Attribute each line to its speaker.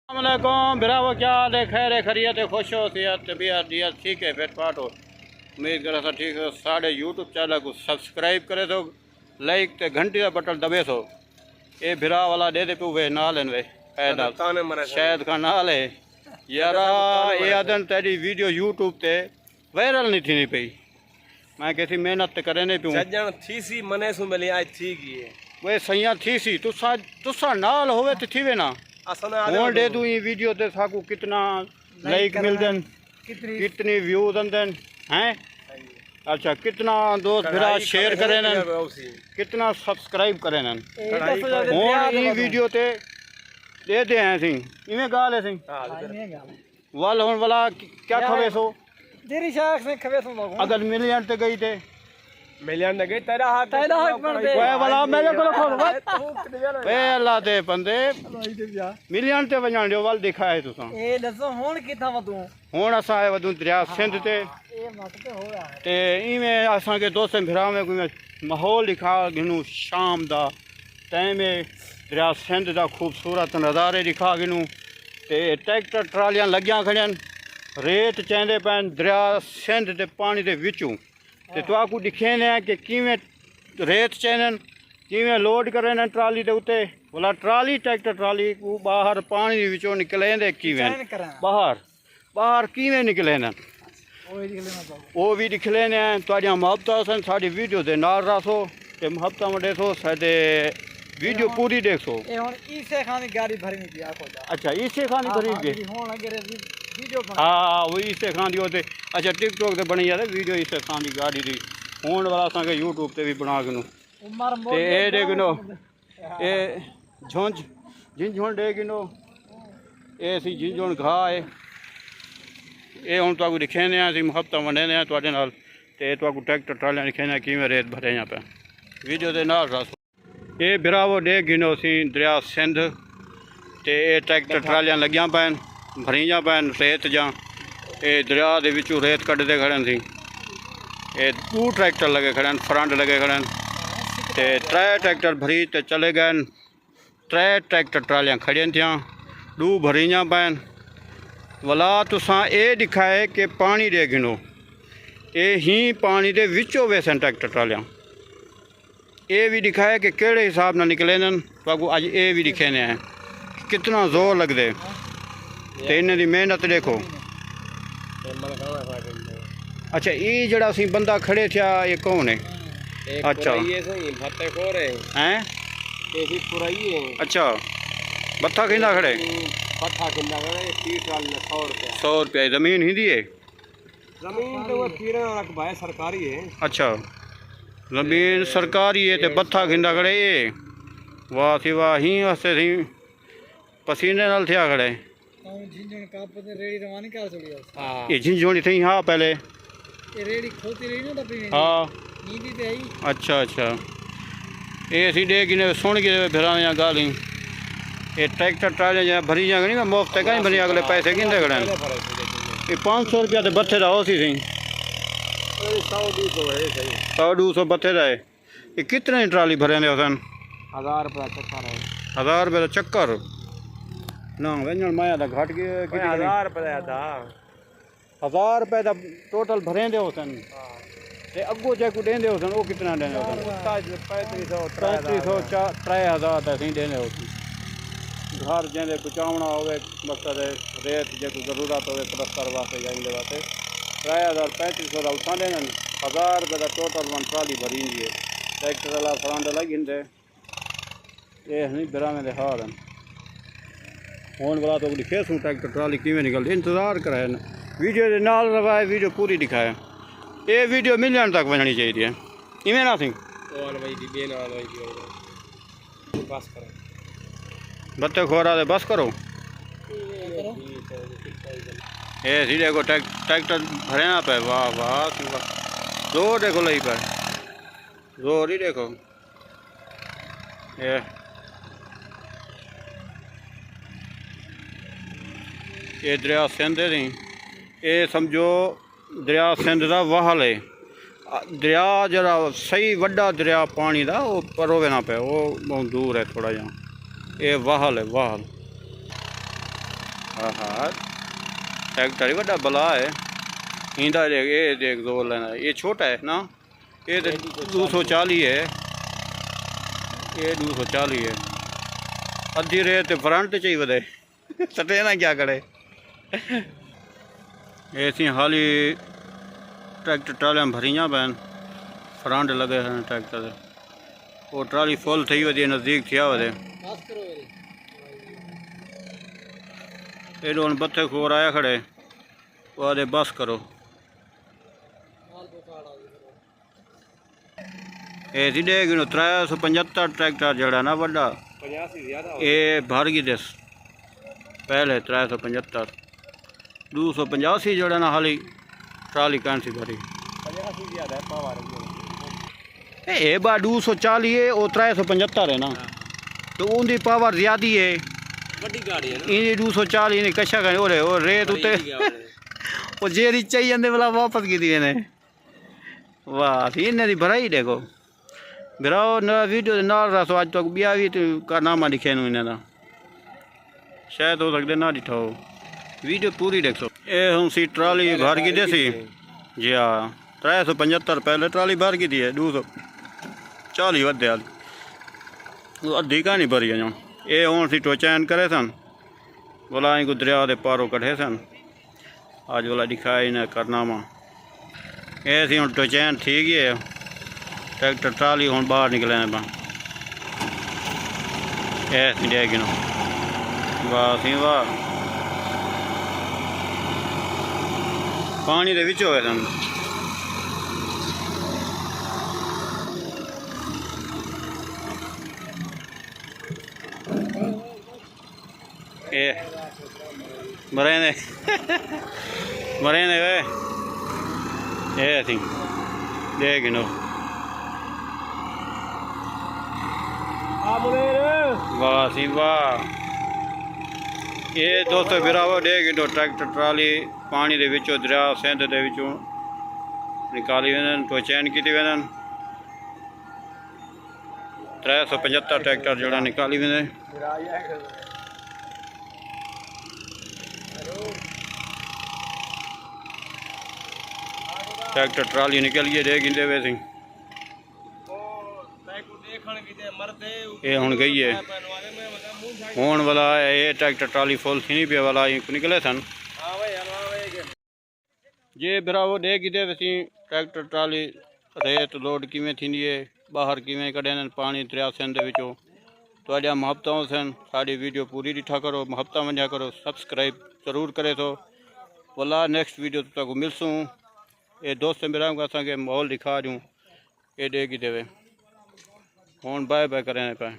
Speaker 1: अस्सलामुअलैकुम बिरावो, क्या हाल है? खैर खैरियत है, खुश हो, सेहत तबीयत दियत ठीक है, फिट फाट हो। उम्मीद करा था ठीक है। साढ़े यूट्यूब चैनल को सब्सक्राइब करे तो लाइक ते घंटी का बटन दबे सो। ये बिरा वाला दे दे पे वे नाल वे पैदल शायद का नाल है यार। ये आदन तेरी वीडियो यूट्यूब ते वायरल नहीं थी पई। मैं कैसी मेहनत करे नहीं पियूं
Speaker 2: सजन थी सी मने सु मिली आज थी गई है
Speaker 1: वे सैया थी सी तुसा नाल होवे तो थी वे ना हूँ दे दूँ ये वीडियो ते साकू कितना लाइक मिलदन, कितनी व्यूज आंदन हैं। अच्छा, कितना दोस्त फिर शेयर करें, कितना सब्सक्राइब करें। हूँ ये वीडियो ते दे दे हैं सी इवें गाल है सी वाल होने वाला क्या खवे सो
Speaker 3: तेरी शाख से खवे सो
Speaker 1: अगर मिलियन ते गई थे
Speaker 2: मिलियन ने गई तेरा हक
Speaker 3: बन दे
Speaker 1: ओए वाला मेरे को खोल ए अल्लाह दे बंदे मिलियन ते वजन जो वाल दिखाए तुसा
Speaker 3: ए दसो हुन किथा वदू
Speaker 1: हुन असा आए वदू दरिया सिंध ते
Speaker 3: ए मत ते हो रहा है
Speaker 1: ते इवें असा के दोस्तन भिरा में कोई माहौल दिखा गिनू शाम दा टाइम दरिया सिंध दा खूबसूरत नज़ारे दिखा गिनू ते ट्रैक्टर ट्रालियां लगियां खड़ियां रेत चेंदे पैन दरिया सिंध ते पानी दे विचों ते तुआकू दिखे ने कि किवें रेत चैनन किवें लोड करें ट्राली के उत्ते बोला ट्राली ट्रैक्टर ट्राली को बाहर पानी विचों निकलेंदे किवें बाहर बाहर किवें निकले न वो भी दिखले ने। तुहाडियां मुहब्बतां सन साडी वीडियो दे नाल रसो ते मुहब्बतां वंडे सो साडे वीडियो पूरी देखो।
Speaker 3: ए हुन ईसे खानी गाड़ी भरनी थी आखो जा।
Speaker 1: अच्छा, ईसे खानी भरी गई
Speaker 3: हुन अगर वीडियो बना
Speaker 1: हाँ वो ईसे खान दी होते। अच्छा, टिकटॉक ते बनी जाते वीडियो ईसे खान दी गाड़ी दी होने वाला असांखे यूट्यूब ते भी बना गिनो ते ए दे गिनो ए झुंझ झिंझुण दे गिनो ए सी झिंझुण घा है ये हुण तुहाकू दिखेने असीं मुहब्बतां वंडे तुहाडे नाल ते तुहाकू ट्रैक्टर ट्रालियां दिखेने किवें रेत भरे पे वीडियो दे नाल रस। ये बिरावो दे गिनो असीं दरिया सिंध ते ये ट्रैक्टर ट्रालियां लगियां पैन भरीयां पैन रेत जां ये दरिया दे विचों रेत कड्ढदे खड़े सी। ये 2 ट्रैक्टर लगे खड़े फ्रंट लगे खड़े ते 3 ट्रैक्टर भरी ते चले गए। 3 ट्रैक्टर ट्रालियां खड़ियां थियां 2 भरीयां पैन वाला तुसां ये दिखाए कि पानी दे गिनो ये ही पानी दे विचों वैसन ट्रैक्टर ट्रालियां ये भी दिखाए कि केड़े हिसाब नाल निकले न। बाबू अज ये भी दिखे ने कितना जोर लगदे ते इन्हां दी मेहनत देखो। अच्छा, ये जड़ा सी बंदा खड़े थिया ये कौन है? अच्छा हैं अच्छा बत्था किंदा खड़े 100 रुपया जमीन ही दी है
Speaker 2: जमीन तो वो पीरा भाई सरकारी है। अच्छा,
Speaker 1: जमीन सरकारी है ते बत्था खिंदा खड़े ये वाह सी वाह ही हसे थी पसीने नाल थिया खड़े
Speaker 3: झिंझुण काप ते रेड़ी रवानी कर छोड़ी
Speaker 2: हां
Speaker 1: ये झिंझुणी थी हाँ पहले
Speaker 3: ये रेड़ी खोती रही ना तभी
Speaker 1: हाँ
Speaker 3: नींदी ते आई।
Speaker 1: अच्छा अच्छा, ये सी दे गिने सुन के फिरा या गाली ये ट्रैक्टर ट्राले या भरी जा नहीं मुफ्त कहीं भरी अगले पैसे किंदे खड़े ये 500 रुपया ते बत्थे दा होसी सी 100-200 बत्थे दा है। ये कितने ट्राली भरे ने उसन
Speaker 2: 1000 रुपया चक्कर है
Speaker 1: 1000 रुपये का चक्कर ना वंजन माया दा घट गया
Speaker 2: 1000 रुपया दा
Speaker 1: 1000 रुपये का टोटल भरे दे होसन ते अगो जे को देंदे होसन वो कितना देने होसन 3500 3000 दा सी देने होसन। घर जेंदे पहुंचावना होवे मकसद रेत जे को जरूरत होवे प्लस्तर वास्ते जाइंदे वास्ते 3000 3500 दा उठा देने 1000 रुपये का टोटल वन ट्राली भरी है। ट्रैक्टर वाला फ्रंट लगी हिंदे ये नहीं बिरा में दे हाल होने वाला तो दिखे सूँ ट्रैक्टर ट्राली किमें निकलती इंतजार कराए वीडियो के नाल रवाए वीडियो पूरी दिखाए ये वीडियो मिलियन तक बननी चाहिए इवें ना सी बत्ते खोरा दे बस करो ये सीधे को ट्रैक्टर भरे ना पे वाह वाह जोर देखो लई पे जोर ही देखो ये दरिया सिंध दी ये समझो दरिया सिंध का वाहल है दरिया जरा सही वड्डा दरिया पानी का वो परोवे ना पे वो बहुत दूर है थोड़ा जहा ये वाहल है वाहल हाँ हाँ ट्रैक्टर ही बड़ा बला है। इंदा देख ये देख दो लेना, ये छोटा है ना, ये 240 है, ये 240 है। अद्धी रेत फ्रंट चाहिए बदे सटे ना क्या करे। ऐसी हाली ट्रैक्टर ट्रालियां भरियां पैन, फ्रंट लगे हैं ट्रैक्टर दे, वो ट्राली फुल थी वधी नज़दीक थिया वधे। ये दोन बत्थे खोर आया खड़े, वो आदे बस करो। ये सी देख 375 ट्रैक्टर जड़ा ना बड़ा,
Speaker 2: 50 से ज्यादा
Speaker 1: ये भर गई दस पहले 375 285 जड़ा ना हाली ट्राली कौन सी भरी
Speaker 2: 50 से ज्यादा है पावर।
Speaker 1: ये बा 240 है, वो 375 है ना, तो उनकी पावर ज्यादा है।
Speaker 2: बड़ी गाड़ी है ना,
Speaker 1: इन्हें 240 ने कशा कर और रेत उत्ते वो जेरी चाहिए वाला वापस की दी ने। वाह इन्हें दी भराई देखो बिराओ ना वीडियो नाल रहा सो अज तक बिया भी का नामा लिखे इन्हें शायद हो सकते ना दिठा हो, वीडियो पूरी देखो। ये हम सी ट्राली भर की देसी जी हाँ 375 पहले ट्राली भर की थी है, 240 वधे अद्धी का नहीं भरी अजा। ये हूँ सी टोचैन करे सन बोला को दरिया के पारों कढ़े सन, अज वाला दिखाई इन्हें करनामा। ये सी हूँ टोचैन ठीक है, ट्रैक्टर ट्राली हूँ बाहर निकले पा ऐसी डेगी ना। वाह सी वाह पानी दे विच होए सन। ए मरे ने मरे ने वे ए सी देख नो। वाह सी वाह ये दोस्तों बिरावो देख नो ट्रैक्टर ट्राली पानी दे विचों दरिया सिंध दे विचों निकाली वेंदन, टोचैन की वेंदन। 375 ट्रैक्टर जड़ा निकाली वेंदे। ट्रैक्टर ट्राली निकल गई देख इंदे वे सी ये हुण गई है होने वाला है। ये ट्रैक्टर ट्राली फुल थी नहीं पे वाला निकले सन जे बिरावो दे कि ट्रैक्टर ट्राली रेत लोड किमें थी है, बाहर किमें कढ़े पानी दरिया सिंध विचों। तो मुहब्बतों सन साड़ी वीडियो पूरी डिठा करो, मुहब्बत वंजा करो, सब्सक्राइब जरूर करे। तो वाला नेक्स्ट वीडियो तक मिलसूँ। ये दोस्त मेरा असा माहौल दिखा दूँ ये दे कि देवे हूँ बाय बाय करें पाए।